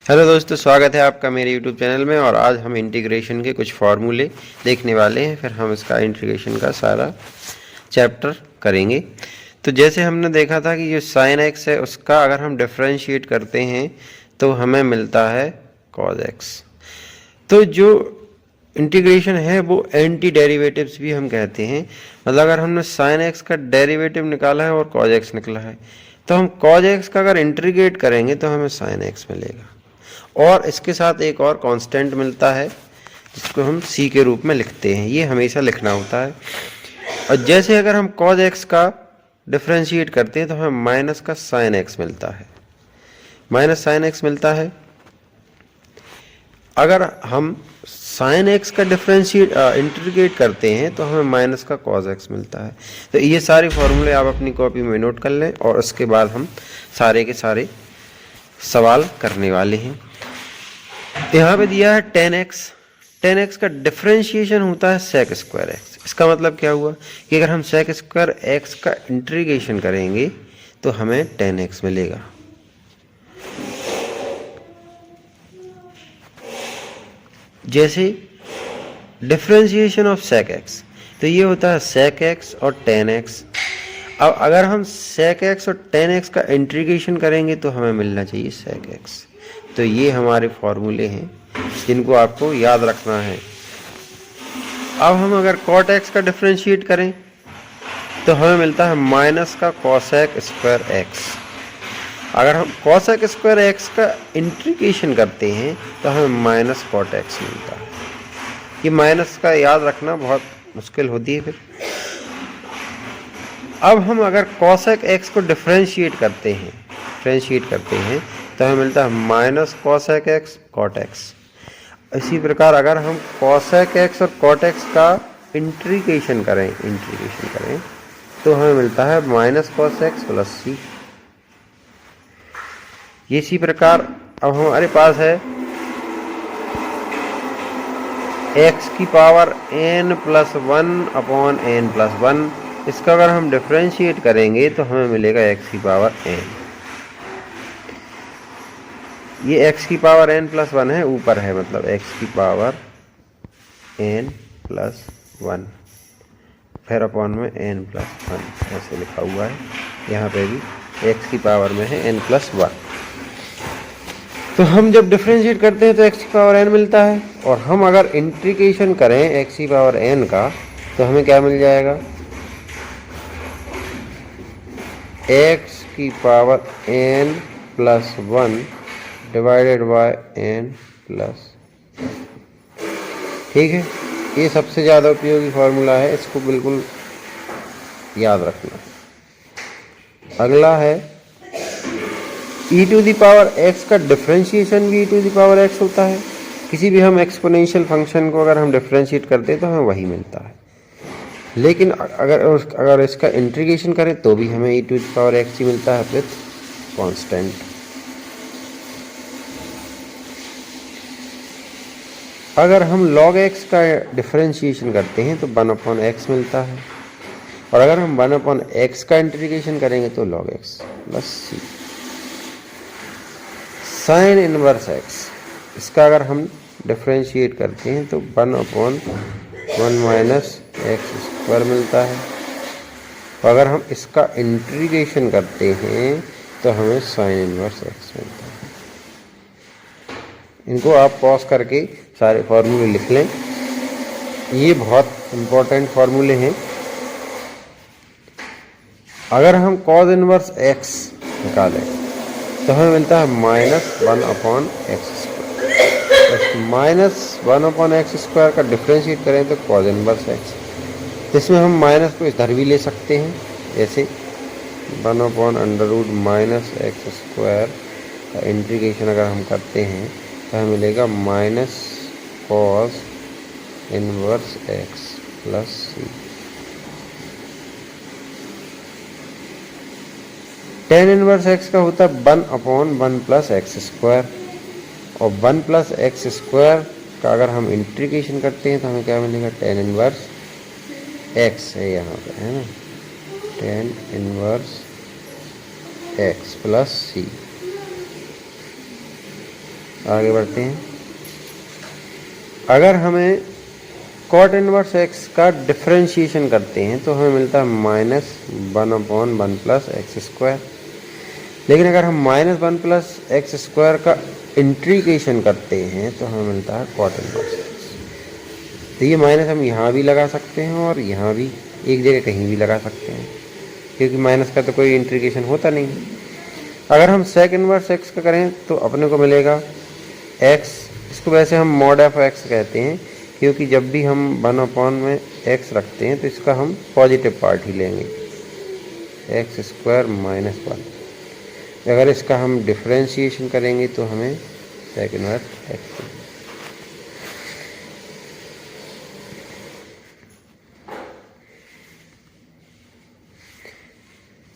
Hello दोस्तों, स्वागत है आपका मेरे यूट्यूब चैनल में। और आज हम इंटीग्रेशन के कुछ फार्मूले देखने वाले हैं, फिर हम इसका इंटीग्रेशन का सारा चैप्टर करेंगे। तो जैसे हमने देखा था कि जो साइन एक्स है उसका अगर हम डिफरेंशिएट करते हैं तो हमें मिलता है कॉज एक्स। तो जो इंटीग्रेशन है वो एंटी डेरिवेटिव्स भी हम कहते हैं। मतलब अगर हमने साइन एक्स का डेरिवेटिव निकाला है और कॉज एक्स निकला है, तो हम कॉज एक्स का अगर इंटीग्रेट करेंगे तो हमें साइन एक्स मिलेगा। और इसके साथ एक और कांस्टेंट मिलता है जिसको हम c के रूप में लिखते हैं। ये हमेशा लिखना होता है। और जैसे अगर हम cos x का डिफरेंशिएट करते हैं तो हमें माइनस का sin x मिलता है। माइनस sin x मिलता है। अगर हम sin x का डिफरेंशिएट इंटीग्रेट करते हैं तो हमें माइनस का cos x मिलता है। तो ये सारे फॉर्मूले आप अपनी कॉपी में नोट कर लें और उसके बाद हम सारे के सारे सवाल करने वाले हैं। यहाँ पे दिया है 10x। 10x का डिफरेंशिएशन होता है sec स्क्वायर x। इसका मतलब क्या हुआ कि अगर हम sec स्क्वायर x का इंटीग्रेशन करेंगे तो हमें 10x मिलेगा। जैसे डिफरेंशिएशन ऑफ sec x, तो ये होता है sec x और 10x। अब अगर हम sec x और 10x का इंटीग्रेशन करेंगे तो हमें मिलना चाहिए sec x। तो ये हमारे फॉर्मूले हैं जिनको आपको याद रखना है। अब हम अगर cot x का डिफरेंशिएट करें तो हमें मिलता है माइनस का cosec स्क्वायर x। अगर हम cosec स्क्वायर x का इंटीग्रेशन करते हैं तो हमें माइनस cot x मिलता है। ये माइनस का याद रखना बहुत मुश्किल होती है। फिर अब हम अगर cosec x को डिफरेंशिएट करते हैं तो हमें मिलता है minus cosec x cot x। इसी प्रकार अगर हम cosec x और cot x का इंटीग्रेशन करें तो हमें मिलता है minus cos x plus c। इसी प्रकार अब हमारे पास है x की power n plus 1 upon n plus 1। इसका अगर हम डिफरेंशिएट करेंगे तो हमें मिलेगा x की पावर n। ये x की पावर n प्लस 1 है, ऊपर है, मतलब x की पावर n प्लस 1 फिर अपॉन में n प्लस 1 ऐसे लिखा हुआ है। यहाँ पे भी x की पावर में है n प्लस 1। तो हम जब डिफरेंशिएट करते हैं तो x की पावर n मिलता है, और हम अगर इंटीग्रेशन करें x की पावर n का तो हमें क्या मिल जाएगा, x की power n plus 1 divided by n plus. ठीक है, ये सबसे ज़्यादा उपयोगी फार्मूला है, इसको बिल्कुल याद रखना। अगला है e to the power x का डिफरेंशिएशन भी e to the power x होता है। किसी भी हम एक्सपोनेंशियल फंक्शन को अगर हम डिफरेंशिएट करते हैं तो हमें वही मिलता है। लेकिन अगर इसका इंटीग्रेशन करें तो भी हमें e to the power x ही मिलता है विथ कांस्टेंट। अगर हम log x का डिफरेंशिएशन करते हैं तो 1 अपॉन x मिलता है, और अगर हम 1 अपॉन x का इंटीग्रेशन करेंगे तो log x plus c। Sine inverse x, इसका अगर हम डिफरेंशिएट करते हैं तो 1 अपॉन 1 माइनस एक्स स्क्वायर मिलता है, और अगर हम इसका इंटीग्रेशन करते हैं तो हमें साइन इनवर्स x मिलता है। इनको आप पॉज करके सारे फार्मूले लिख लें, ये बहुत इम्पोर्टेंट फार्मूले हैं। अगर हम cos इनवर्स x निकालें तो हमें मिलता है minus 1 upon x square. Minus 1 upon x square का डिफरेंशिएट करें तो cos इनवर्स x। इसमें हम माइनस को इधर भी ले सकते हैं, ऐसे 1 upon under root minus x square का इंटीग्रेशन अगर हम करते हैं तो हमें मिलेगा minus cos inverse x plus c। Tan inverse x का होता है 1 अपॉन 1 प्लस एक्स स्क्वायर, और 1 प्लस एक्स स्क्वायर का अगर हम इंटीग्रेशन करते हैं तो हमें क्या मिलेगा, टेन इनवर्स x है यहाँ पे, है ना, ten inverse x plus c। आगे बढ़ते हैं। अगर हमें कॉट इनवर्स एक्स का डिफरेंशिएशन करते हैं तो हमें मिलता है -1/1 प्लस एक्स स्क्वायर। लेकिन अगर हम -1 प्लस एक्स स्क्वायर का इंटीग्रेशन करते हैं तो हमें मिलता है कॉट इनवर्स एक्स। तो ये माइनस हम यहाँ भी लगा सकते हैं और यहाँ भी, एक जगह कहीं भी लगा सकते हैं, क्योंकि माइनस का तो कोई इंटीग्रेशन होता नहीं। अगर हम सेक इनवर्स एक्स का करें तो अपने को मिलेगा एक्स, इसको वैसे हम मॉड ऑफ एक्स कहते हैं, क्योंकि जब भी हम 1/, में एक्स रखते हैं तो इसका हम पॉजिटिव पार्ट ही लेंगे, एक्स स्क्वायर -1। अगर इसका हम डिफरेंशिएशन करेंगे तो हमें सेक इनवर्स एक्स।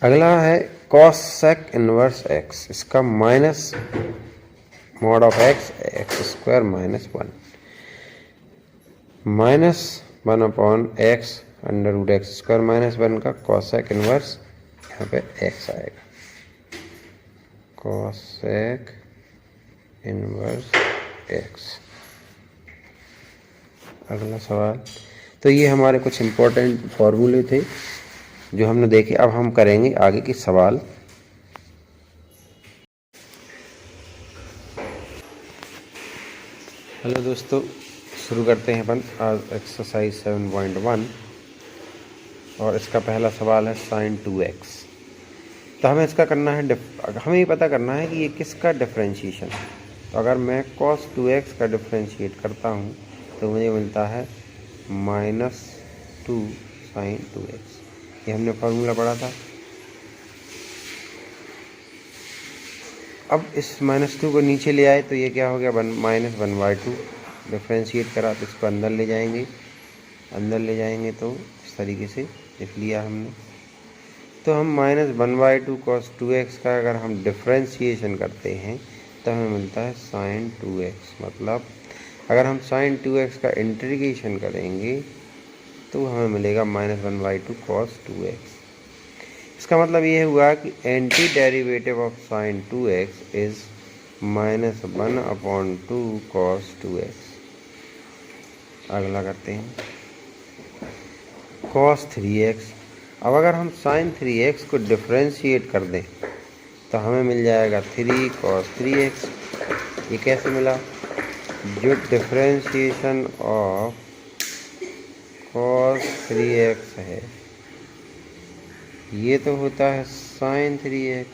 अगला है कॉस सेक इनवर्स एक्स, इसका minus mod of x, x square -1 -1/x √x square -1 का कॉसेक इनवर्स, यहाँ पे x आएगा, कॉसेक इनवर्स x। अगला सवाल, तो ये हमारे कुछ इम्पोर्टेंट फॉर्मूले थे जो हमने देखे। अब हम करेंगे आगे के सवाल। हेलो दोस्तों, शुरू करते हैं अपन आज एक्सरसाइज 7.1 और इसका पहला सवाल है sin 2x। तो हमें इसका करना है, हमें ये पता करना है कि ये किसका डिफरेंशिएशन है। तो अगर मैं cos 2x का डिफरेंशिएट करता हूँ तो मुझे मिलता है -2 sin 2x। ये हमने फार्मूला पढ़ा था। अब इस -2 को नीचे ले आए तो ये क्या हो गया, -1/2। डिफरेंशिएट करा तो इसको अंदर ले जाएंगे, अंदर ले जाएंगे तो इस तरीके से लिख लिया हमने। तो हम -1/2 cos 2x का अगर हम डिफरेंशिएशन करते हैं तो हमें मिलता है sin 2x। मतलब अगर हम sin 2x का इंटीग्रेशन करेंगे तो हमें मिलेगा -1/2 cos 2x। इसका मतलब ये हुआ कि anti derivative of sin 2x is -1/2 cos 2x। अगला करते हैं cos 3x। अब अगर हम sin 3x को डिफरेंशिएट कर दें तो हमें मिल जाएगा 3 cos 3x। ये कैसे मिला, जो डिफरेंशिएशन ऑफ cos 3x है ये तो होता है sin 3x,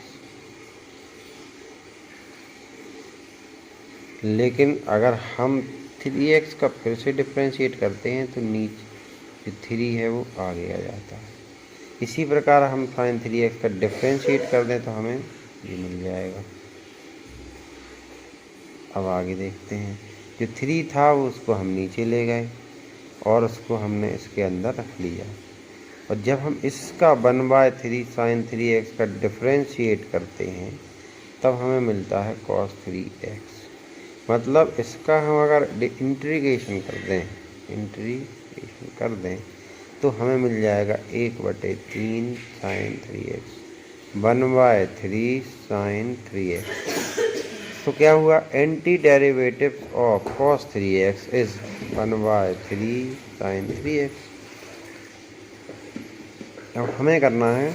लेकिन अगर हम 3x का फिर से डिफरेंशिएट करते हैं तो नीचे जो 3 है वो आगे आ जाता है। इसी प्रकार हम sin 3x का डिफरेंशिएट कर दें तो हमें ये मिल जाएगा। अब आगे देखते हैं, जो 3 था वो उसको हम नीचे ले गए और उसको हमने इसके अंदर रख लिया। और जब हम इसका 1/3 sin 3x का डिफरेंशिएट करते हैं तब हमें मिलता है cos 3x। मतलब इसका हम अगर इंटीग्रेशन कर दें तो हमें मिल जाएगा 1/3 sin 3x 1/3 sin 3x। तो क्या हुआ, anti derivative of cos 3x is 1/3 sin 3x। अब हमें करना है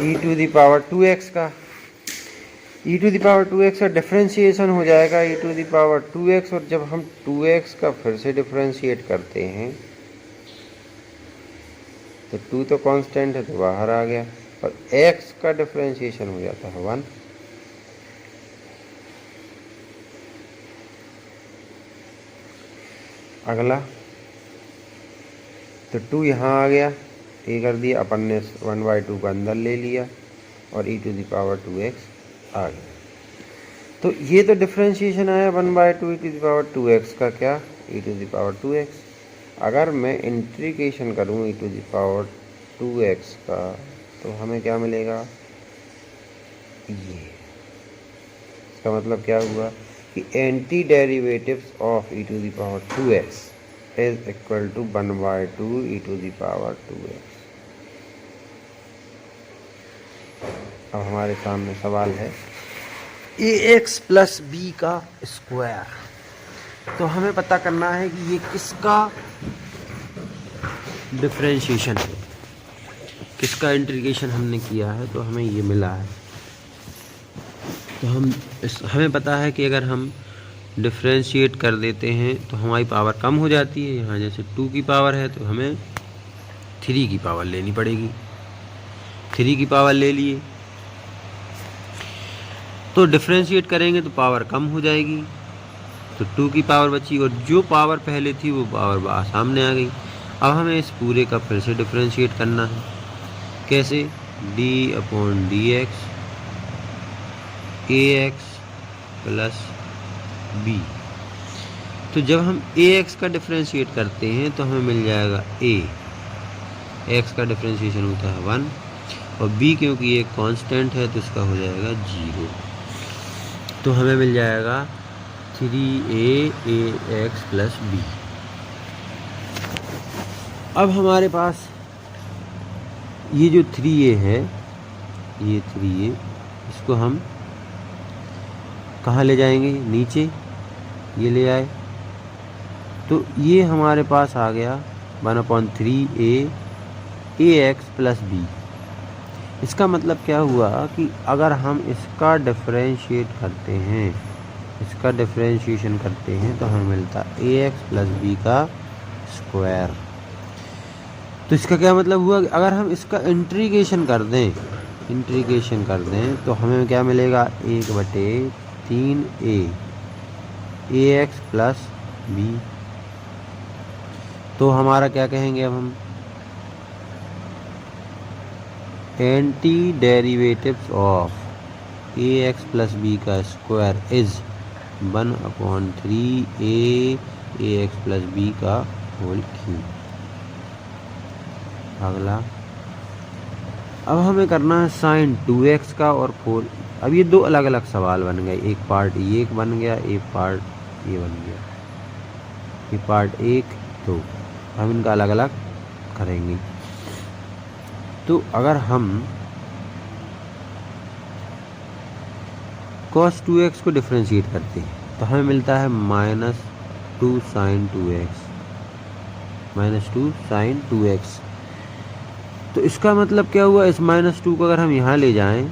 e⁻²x का। e⁻²x का डिफरेंशिएशन हो जाएगा e⁻²x, और जब हम 2x का फिर से डिफरेंशिएट करते हैं तो 2 तो कांस्टेंट है तो बाहर आ गया और x का डिफरेंशिएशन हो जाता है 1। अगला तो 2 यहाँ आ गया, ये कर दिया अपन ने, 1/2 को अंदर ले लिया और e⁻²x आ गया। तो ये तो डिफरेंशिएशन आया 1/2 e⁻²x का, क्या e⁻²x। अगर मैं इंटीग्रेशन करूँ e⁻²x का तो हमें क्या मिलेगा, ये। इसका मतलब क्या हुआ कि anti derivatives of e⁻²x is equal to 1/2 e⁻²x। अब हमारे सामने सवाल है ए एक्स प्लस बी का स्क्वायर। तो हमें पता करना है कि ये किसका डिफरेंशिएशन है, किसका इंटीग्रेशन हमने किया है, तो हमें ये मिला है। तो हमें पता है कि अगर हम डिफरेंशिएट कर देते हैं तो हमारी पावर कम हो जाती है। यहाँ जैसे 2 की पावर है तो हमें 3 की पावर लेनी पड़ेगी। 3 की पावर ले लिए तो डिफरेंशिएट करेंगे तो पावर कम हो जाएगी, तो 2 की पावर बची और जो पावर पहले थी वो पावर सामने आ गई। अब हमें इस पूरे का फिर से डिफरेंशिएट करना है। कैसे? d/dx ax plus b। तो जब हम ax का डिफरेंशिएट करते हैं तो हमें मिल जाएगा a, x का डिफरेंशिएशन होता है 1 और b क्योंकि एक कांस्टेंट है तो इसका हो जाएगा 0। तो हमें मिल जाएगा 3a प्लस b। अब हमारे पास ये जो 3a है, ये 3a, इसको हम कहाँ ले जाएंगे? नीचे ये ले आए तो ये हमारे पास आ गया 1/3a ax प्लस b। इसका मतलब क्या हुआ कि अगर हम इसका डिफरेंशिएट करते हैं, इसका डिफरेंशिएशन करते हैं तो हमें मिलता ax प्लस b का स्क्वायर। तो इसका क्या मतलब हुआ कि अगर हम इसका इंटीग्रेशन कर दें तो हमें क्या मिलेगा? 1/3a ax plus b। तो हमारा क्या कहेंगे अब हम? Anti derivatives of ax plus b का square is 1/3a ax plus b का होल क्यूब। अगला अब हमें करना है साइन 2x का और 4। अब ये दो अलग अलग सवाल बन गए, एक पार्ट ये एक बन गया, एक पार्ट ये बन गया। ये पार्ट 1 2 हम इनका अलग अलग करेंगे। तो अगर हम cos 2x को डिफरेंशिएट करते हैं तो हमें मिलता है -2 sin 2x, -2 sin 2x। तो इसका मतलब क्या हुआ? इस -2 को अगर हम यहाँ ले जाएं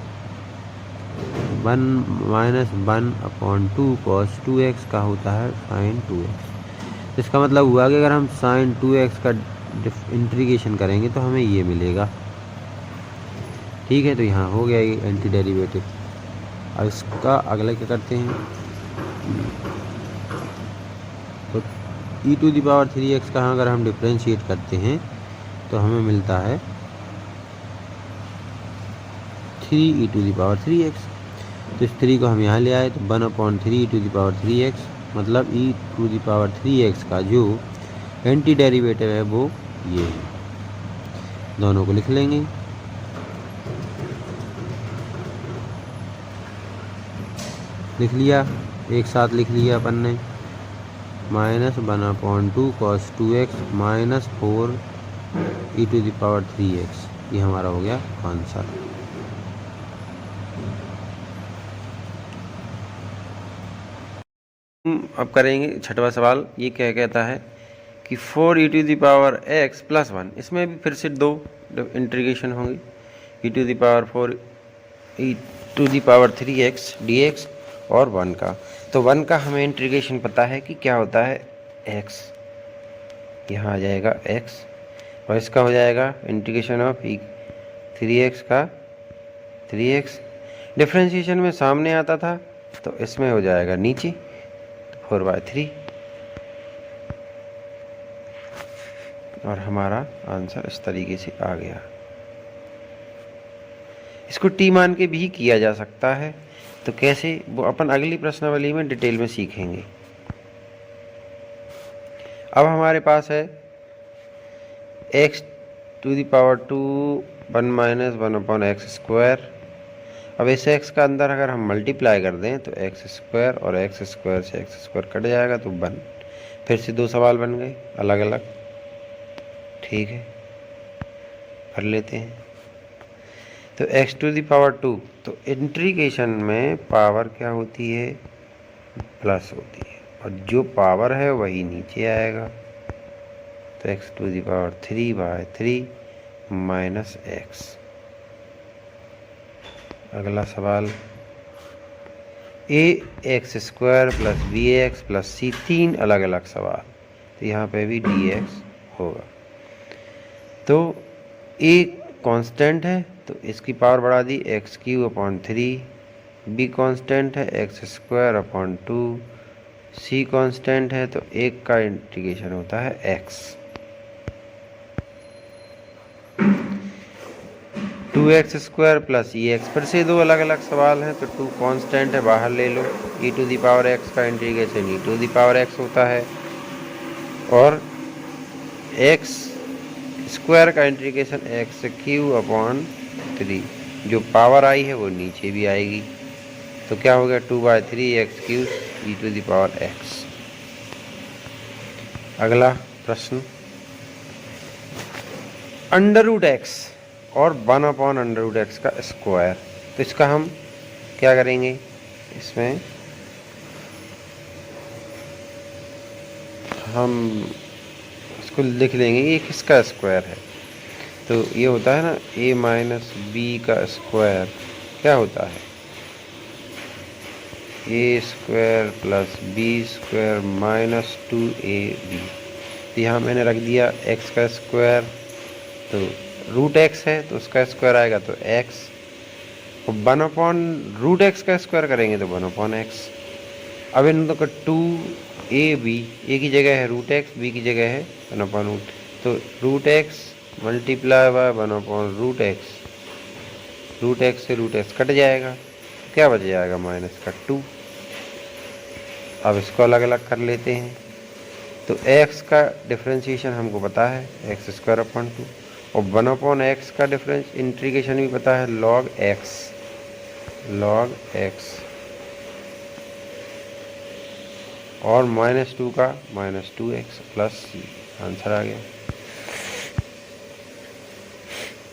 1 -1/2 cos 2x का होता है sin 2x। इसका मतलब हुआ कि अगर हम sin 2x का इंटीग्रेशन करेंगे तो हमें ये मिलेगा। ठीक है, तो यहाँ हो गया ये एंटी डेरिवेटिव। अब इसका अगला क्या करते हैं? तो e⁻3x का अगर हम डिफरेंशिएट करते हैं तो हमें मिलता है 3e⁻3x। तो इस 3 को हम यहाँ ले आए तो 1/3e⁻3x मतलब e⁻3x का जो एंटी डेरिवेटिव है वो ये है। दोनों को लिख लेंगे। लिख लिया, एक साथ लिख लिया अपन ने। -1/2 cos 2x -4 e⁻3x। ये हमारा हो गया आंसर। अब करेंगे छठवां सवाल। ये क्या कहता है कि 4e⁻x प्लस 1, इसमें भी फिर से दो इंटीग्रेशन होंगी, e⁻4 e⁻3x dx और 1 का। तो 1 का हमें इंटीग्रेशन पता है कि क्या होता है? x, यहाँ आ जाएगा x और इसका हो जाएगा इंटीग्रेशन ऑफ 3x का 3x। डिफरेंशिएशन में सामने आता था तो इसमें हो जाएगा नीचे 4/3 और हमारा आंसर इस तरीके से आ गया। इसको t मान के भी किया जा सकता है, तो कैसे वो अपन अगली प्रश्नावली में डिटेल में सीखेंगे। अब हमारे पास है x⁻2 1 - 1/x²। अब इस x का अंदर अगर हम मल्टीप्लाई कर दें तो x² और x² से x² कट जाएगा तो 1। फिर से दो सवाल बन गए अलग अलग। ठीक है, कर लेते हैं। तो x⁻², तो इंटीग्रेशन में पावर क्या होती है, प्लस होती है, और जो पावर है वही नीचे आएगा। तो x⁻³ माइनस x। अगला सवाल, ax² plus bx plus c, 3 अलग अलग सवाल, तो यहाँ पे भी dx होगा। तो a कांस्टेंट है तो इसकी पावर बढ़ा दी x³/3, b कांस्टेंट है x²/2, c कांस्टेंट है तो एक का इंटीग्रेशन होता है x। 2x² प्लस ex, फिर से दो अलग अलग सवाल हैं, तो 2 कांस्टेंट है बाहर ले लो, e⁻x का इंटीग्रेशन e⁻x होता है, और x² का इंटीग्रेशन x³/3, जो पावर आई है वो नीचे भी आएगी, तो क्या हो गया 2/3x³ e⁻x। अगला प्रश्न, √x और 1/√x का स्क्वायर, तो इसका हम क्या करेंगे, इसमें हम इसको लिख लेंगे ये किसका स्क्वायर है, तो ये होता है ना a माइनस b का स्क्वायर, क्या होता है a² plus b² minus 2ab। तो यहाँ मैंने रख दिया x का स्क्वायर, तो √x है तो उसका स्क्वायर आएगा तो x, और 1/√x का स्क्वायर करेंगे तो 1/x। अब इन दोनों का 2ab, a की जगह है √x, b की जगह है 1/√, तो √x multiply by 1/√x, √x से √x कट जाएगा, क्या बच जाएगा -2। अब इसको अलग अलग कर लेते हैं, तो x का डिफरेंशिएशन हमको पता है x²/2, और 1/x का डिफरेंस इंटीग्रेशन भी पता है log x, और -2 का -2x प्लस c, आंसर आ गया।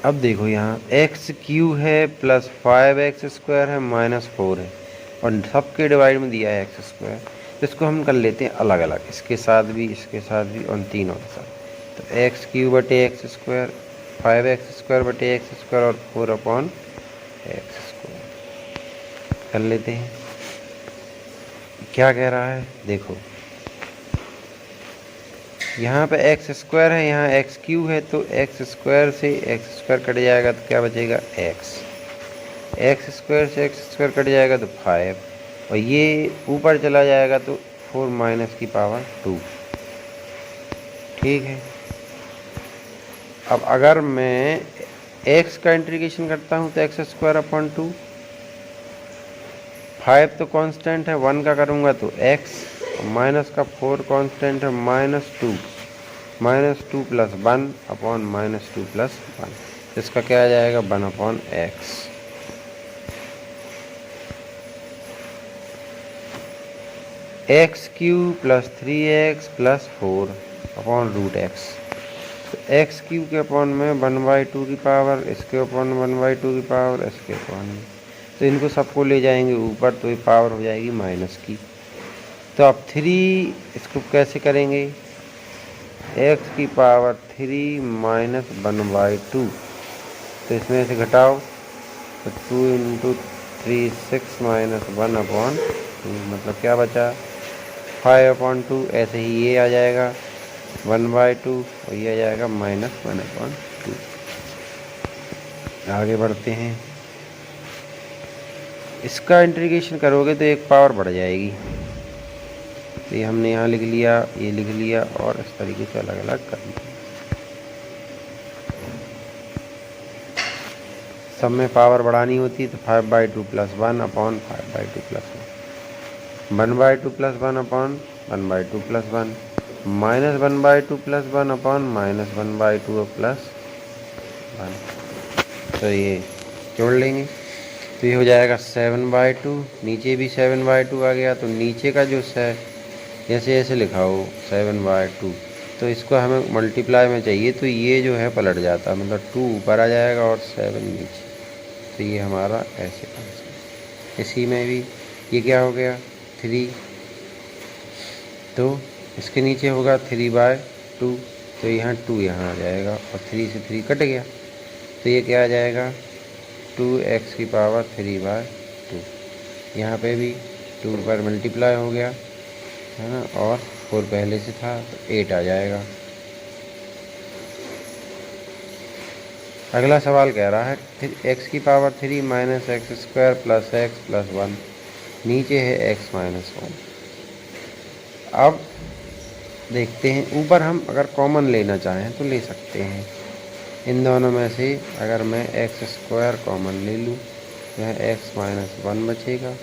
अब देखो यहाँ x³ है प्लस 5x² है माइनस 4 है, और सबके डिवाइड में दिया है x², तो इसको हम कर लेते हैं अलग अलग, इसके साथ भी और तीनों के साथ। तो x³/x², 5x²/x² और 4/x² कर लेते हैं। क्या कह रहा है देखो, यहाँ पे x² है, यहाँ x³ है, तो x² से x² कट जाएगा तो क्या बचेगा x² से x² कट जाएगा तो 5, और ये ऊपर चला जाएगा तो 4 माइनस की पावर 2। ठीक है, अब अगर मैं x का इंटीग्रेशन करता हूँ तो x²/2, 5 तो कांस्टेंट है, 1 का करूँगा तो x, माइनस का 4 कांस्टेंट है -2 प्लस 1/-2 प्लस 1, इसका क्या आ जाएगा 1/x। x³ plus 3x plus 4/√x, तो x³ के अपॉन में 1/2 की पावर, इसके अपॉन 1/2 की पावर, इसके अपॉन, तो इनको सबको ले जाएंगे ऊपर, तो ये पावर हो जाएगी माइनस की। तो अब 3 इसको कैसे करेंगे, x की पावर 3 माइनस 1/2, तो इसमें से घटाओ तो 2 × 3 6 माइनस 1/2, मतलब क्या बचा 5/2, ऐसे ही ये आ जाएगा 1/2 और ये आ जाएगा -1/2। आगे बढ़ते हैं, इसका इंटीग्रेशन करोगे तो एक पावर बढ़ जाएगी, तो ये हमने यहाँ लिख लिया, ये लिख लिया, और इस तरीके से अलग अलग कर लिया। सब में पावर बढ़ानी होती है तो 5/2 plus 1/5/2 plus 1, 1/2 plus 1/1/2 plus 1, -1/2 plus 1/-1/2 plus 1, तो ये जोड़ लेंगे तो ये हो जाएगा 7/2, नीचे भी 7/2 आ गया, तो नीचे का जो जैसे ऐसे लिखा हो 7/2, तो इसको हमें मल्टीप्लाई में चाहिए, तो ये जो है पलट जाता है, मतलब 2 ऊपर आ जाएगा और 7 नीचे, तो ये हमारा ऐसे आंसर। इसी में भी ये क्या हो गया 3, तो इसके नीचे होगा 3/2, तो यहाँ 2 यहाँ आ जाएगा और 3 से 3 कट गया, तो ये क्या आ जाएगा 2x की पावर 3/2। यहाँ पे भी 2 पर मल्टीप्लाई हो गया है ना, और 4 पहले से था तो 8 आ जाएगा। अगला सवाल कह रहा है x की power 3 minus x square plus x plus 1, नीचे है x माइनस 1। अब देखते हैं, ऊपर हम अगर कॉमन लेना चाहें तो ले सकते हैं। इन दोनों में से अगर मैं एक्स स्क्वायर कॉमन ले लूँ, यह x माइनस 1 बचेगा,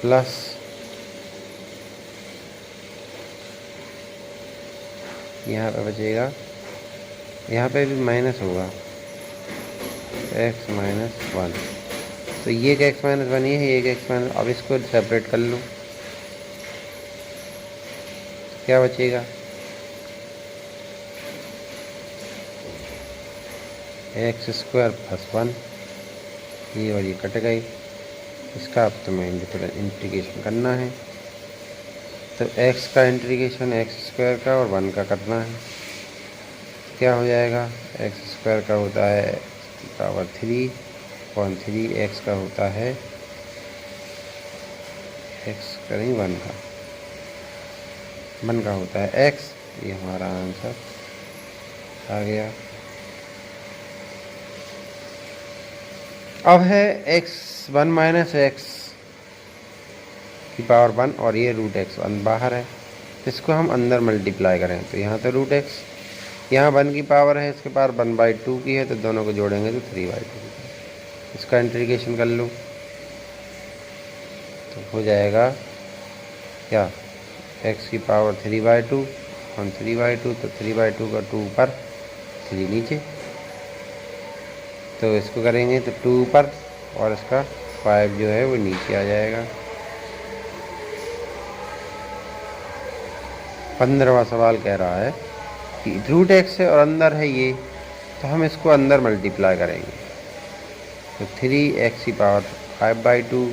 प्लस यहाँ पे बचेगा, यहाँ पे भी माइनस होगा x माइनस 1, तो ये एक x माइनस 1 ये है, एक x माइनस, अब इसको सेपरेट कर लूँ, क्या बचेगा एक्स स्क्वायर प्लस 1, ये और ये कट गई। इसका अब तुम्हें इंटीग्रेशन करना है, तो x का इंटीग्रेशन एक्स स्क्वायर का और 1 का करना है। क्या हो जाएगा, एक्स स्क्वायर का होता है x की पावर 3/3, x का होता है x करें 1 का होता है x, ये हमारा आंसर आ गया। अब है x1 माइनस एक्स की पावर 1 और ये √x1 बाहर है, इसको हम अंदर मल्टीप्लाई करें तो यहाँ तो √x, यहाँ 1 की पावर है, इसके पावर 1/2 की है, तो दोनों को जोड़ेंगे तो 3/2। इसका इंटीग्रेशन कर लूँ तो हो जाएगा क्या x की पावर 3/2 और 3/2, तो 3/2 का 2 ऊपर 3 नीचे, तो इसको करेंगे तो 2 ऊपर और इसका 5 जो है वो नीचे आ जाएगा। 15वां सवाल कह रहा है कि √x है और अंदर है ये, तो हम इसको अंदर मल्टीप्लाई करेंगे, तो 3x की पावर 5/2,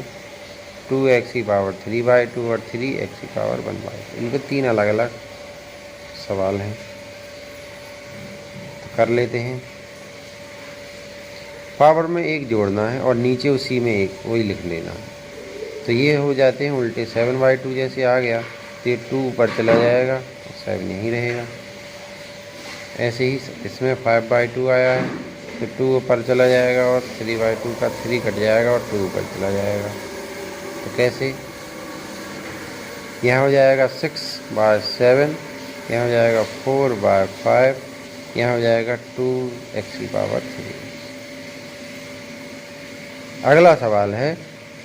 2x की पावर 3/2 और 3x की पावर 1/2। इनको 3 अलग अलग सवाल हैं, तो कर लेते हैं। पावर में एक जोड़ना है और नीचे उसी में एक वही लिख लेना है, तो ये हो जाते हैं उल्टे। 7/2 जैसे आ गया तो ये 2 ऊपर चला जाएगा और 7 यहीं रहेगा। ऐसे ही इसमें 5/2 आया है तो 2 ऊपर चला जाएगा और 3/2 का 3 कट जाएगा और 2 ऊपर चला जाएगा। तो कैसे, यहाँ हो जाएगा 6/7, यहाँ हो जाएगा 4/5, यहाँ हो जाएगा 2x की पावर 3। अगला सवाल है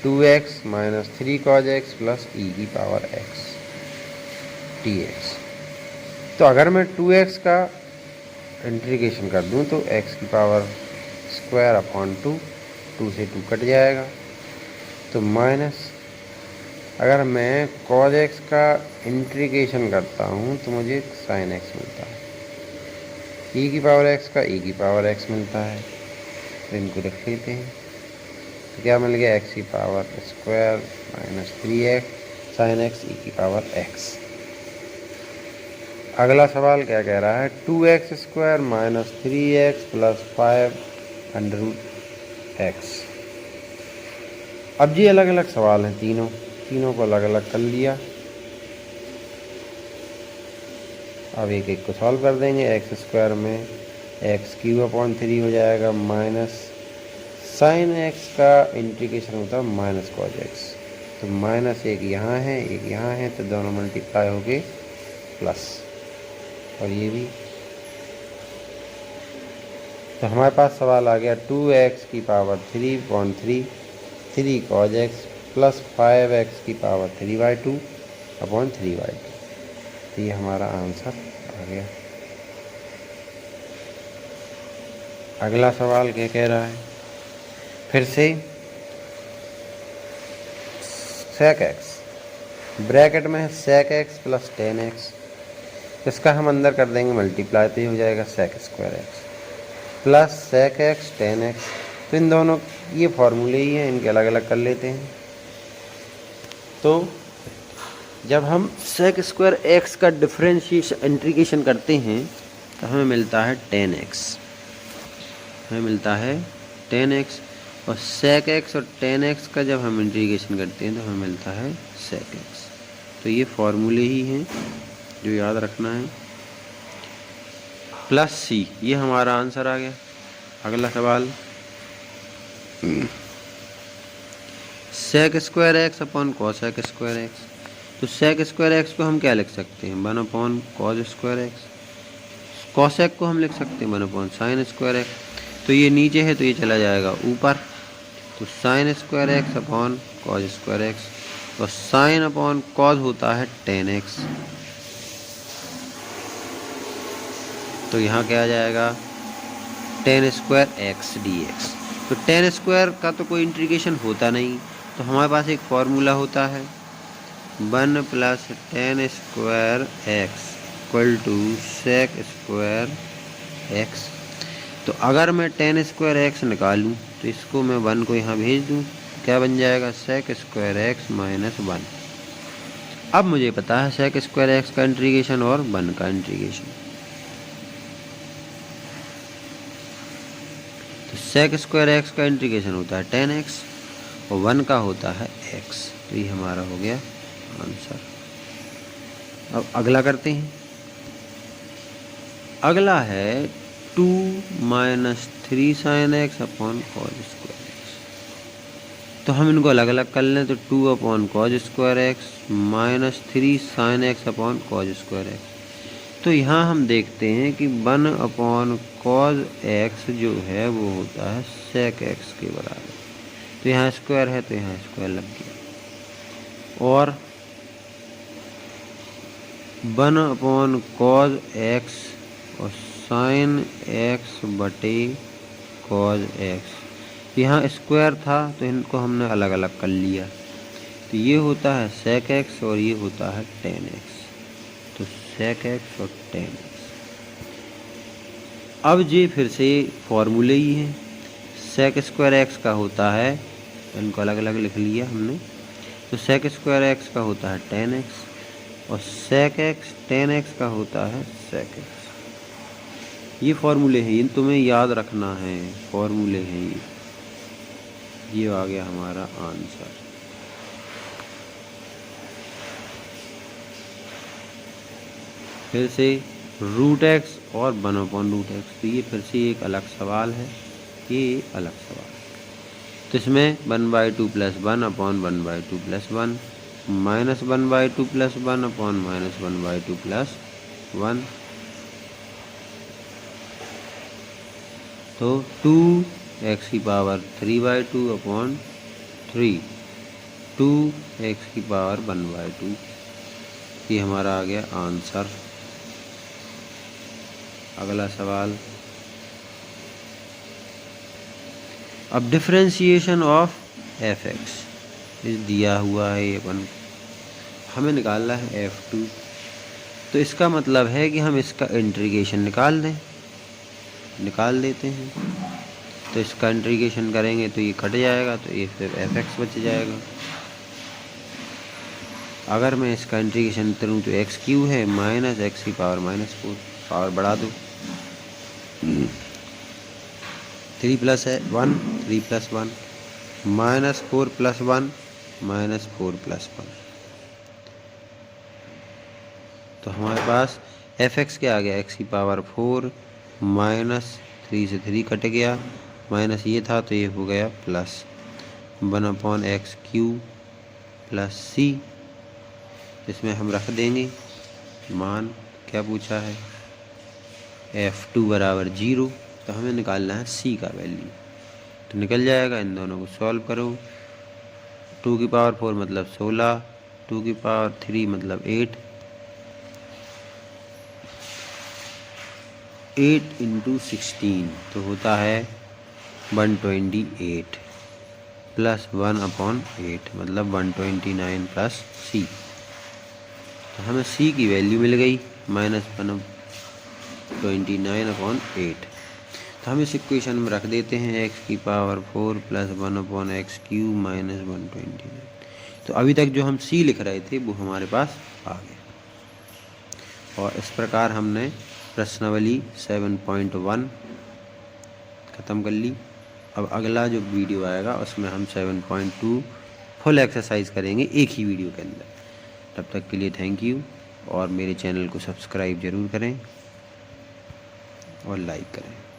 2x minus 3 cos x plus e की पावर x dx। तो अगर मैं 2x का इंटीग्रेशन कर दूं तो x की पावर स्क्वायर अपॉन 2 से 2 कट जाएगा, तो माइनस, अगर मैं cos x का इंटीग्रेशन करता हूं तो मुझे sin x मिलता है, e की पावर x का e की पावर x मिलता है, तो इनको रख लेते हैं। तो क्या मिल गया, x की power square minus 3x sin x e की पावर x। अगला सवाल क्या कह रहा है, 2x square minus 3x plus 5√x। अब ये अलग अलग सवाल हैं, तीनों को अलग अलग कर लिया। अब एक एक को सॉल्व कर देंगे। एक्स स्क्वायर में x³/3 हो जाएगा, माइनस साइन x का इंटीग्रेशन होता है माइनस cos x, तो माइनस एक यहाँ है एक यहाँ है, तो दोनों मल्टीप्लाई हो गए प्लस, और ये भी। तो हमारे पास सवाल आ गया 2x की power 3/3 3 cos x plus 5x की पावर 3/2/3/2। तो ये हमारा आंसर आ गया। अगला सवाल क्या कह रहा है, फिर से sec x, ब्रैकेट में है sec x plus tan x, इसका हम अंदर कर देंगे मल्टीप्लाई, तो ये हो जाएगा sec² x plus sec x tan x तो इन दोनों ये फॉर्मूले ही हैं, इनके अलग अलग कर लेते हैं। तो जब हम सेक स्क्वायर एक्स का डिफरेंशिएशन इंटीग्रेशन करते हैं तो हमें मिलता है 10x, हमें मिलता है 10x, और सेक एक्स और 10x का जब हम इंटीग्रेशन करते हैं तो हमें मिलता है सेक एक्स। तो ये फॉर्मूले ही हैं जो याद रखना है। प्लस सी, ये हमारा आंसर आ गया। अगला सवाल, sec square x upon cosec square x. तो सेक स्क्वायर एक्स को हम क्या लिख सकते हैं, 1 upon cos square x. Cosec को हम लिख सकते हैं 1 अपॉन साइन स्क्वायर एक्स। तो ये नीचे है तो ये चला जाएगा ऊपर, तो sine square x upon cos square x, और साइन अपॉन कॉस होता है 10x। तो यहाँ क्या आ जाएगा, 10 स्क्वायर एक्स डी एक्स। तो 10 स्क्वायर का तो कोई इंटीग्रेशन होता नहीं, तो हमारे पास एक फॉर्मूला होता है 1 plus 10 square x equal to sec square x. तो अगर मैं 10 स्क्वायर एक्स निकालूँ तो इसको मैं 1 को यहाँ भेज दूँ, क्या बन जाएगा, सेक स्क्वायर एक्स माइनस 1। अब मुझे पता है सेक स्क्वायर एक्स का इंटीग्रेशन और 1 का इंटीग्रेशन। तो सेक स्क्वायर एक्स का इंटीग्रेशन होता है 10x और 1 का होता है x। तो ये हमारा हो गया आंसर। अब अगला करते हैं। अगला है 2 minus 3 sine x upon cos square x. तो हम इनको अलग अलग कर लें, तो 2 upon cos square x minus 3 sine x upon cos square x. तो यहाँ हम देखते हैं कि 1 अपॉन कॉस एक्स जो है वो होता है सेक एक्स के बराबर। तो यहाँ स्क्वायर है तो यहाँ स्क्वायर लग गया, और 1 अपॉन कॉस एक्स और साइन एक्स बटे कॉस एक्स। यहाँ स्क्वायर था तो इनको हमने अलग अलग कर लिया, तो ये होता है सेक एक्स और ये होता है 10x। तो सेक एक्स और 10x। अब ये फिर से फॉर्मूले ही हैं। सेक स्क्वायर एक्स का होता है, इनको अलग अलग लिख लिया हमने, तो सेक स्क्वायर एक्स का होता है 10x और सेक एक्स 10x का होता है सेक एक्स। ये फॉर्मूले हैं, इन तुम्हें याद रखना है, फॉर्मूले हैं ये आ गया हमारा आंसर। फिर से रूट एक्स और 1 अपॉन रूट एक्स, तो ये फिर से एक अलग सवाल है, ये अलग सवाल। तो इसमें 1/2 plus 1 upon 1/2 plus 1 minus 1/2 plus 1 upon minus 1/2 plus 1। तो 2x की पावर 3/2 अपॉन 3, 2x की पावर 1/2। ये हमारा आ गया आंसर। अगला सवाल, अब डिफरेंशिएशन ऑफ f(x) दिया हुआ है, ये अपन हमें निकालना है f2। तो इसका मतलब है कि हम इसका इंटीग्रेशन निकाल देते हैं। तो इसका इंटीग्रेशन करेंगे तो ये कट जाएगा, तो ये फिर f(x) बच जाएगा। अगर मैं इसका इंटीग्रेशन करूँ तो x³ है माइनस x की पावर -4, पावर बढ़ा दो, 3 प्लस है 1, 3 plus 1 minus 4 plus 1 minus 4 plus 1। तो हमारे पास f(x) क्या आ गया, x की पावर 4 माइनस 3 से 3 कट गया, माइनस ये था तो ये हो गया plus 1 upon x³ plus c। इसमें हम रख देंगे मान, क्या पूछा है, f2 बराबर 0। तो हमें निकालना है c का वैल्यू, तो निकल जाएगा। इन दोनों को सॉल्व करो, 2 की पावर 4 मतलब 16, 2 की पावर 3 मतलब 8, 8 इंटू 16 तो होता है 128 प्लस 1 अपॉन 8 मतलब 129 प्लस c। तो हमें c की वैल्यू मिल गई -129 अपॉन 8। तो हम इस इक्वेशन में रख देते हैं x⁴ + 1/x³ - 129। तो अभी तक जो हम c लिख रहे थे वो हमारे पास आ गया। और इस प्रकार हमने प्रश्नावली 7.1 ख़त्म कर ली। अब अगला जो वीडियो आएगा उसमें हम 7.2 फुल एक्सरसाइज करेंगे एक ही वीडियो के अंदर। तब तक के लिए थैंक यू, और मेरे चैनल को सब्सक्राइब ज़रूर करें और लाइक करें।